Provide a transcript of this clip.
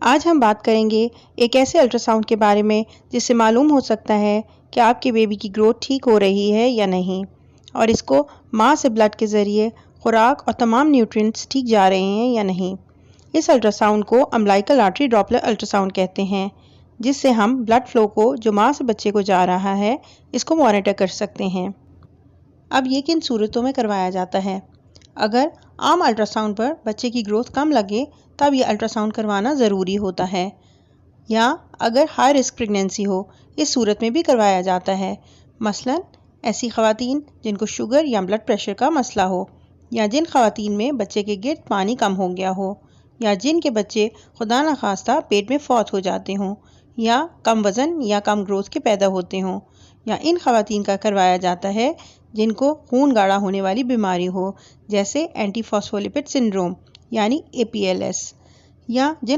आज हम बात करेंगे एक ऐसे अल्ट्रासाउंड के बारे में जिससे मालूम हो सकता है कि आपके बेबी की ग्रोथ ठीक हो रही है या नहीं, और इसको माँ से ब्लड के ज़रिए खुराक और तमाम न्यूट्रिएंट्स ठीक जा रहे हैं या नहीं। इस अल्ट्रासाउंड को अम्बिलिकल आर्टरी डॉपलर अल्ट्रासाउंड कहते हैं, जिससे हम ब्लड फ्लो को जो माँ से बच्चे को जा रहा है इसको मॉनिटर कर सकते हैं। अब ये किन सूरतों में करवाया जाता है? अगर आम अल्ट्रासाउंड पर बच्चे की ग्रोथ कम लगे तब ये अल्ट्रासाउंड करवाना ज़रूरी होता है, या अगर हाई रिस्क प्रेगनेंसी हो इस सूरत में भी करवाया जाता है। मसलन ऐसी ख़वातीन जिनको शुगर या ब्लड प्रेशर का मसला हो, या जिन ख़वातीन में बच्चे के गिर्द पानी कम हो गया हो, या जिनके बच्चे खुदा न खास्ता पेट में फौत हो जाते हों, या कम वज़न या कम ग्रोथ के पैदा होते हों, या इन ख़वातीन का करवाया जाता है जिनको खून गाढ़ा होने वाली बीमारी हो, जैसे एंटी फॉस्फोलिपिड सिंड्रोम यानी APLS, या जिन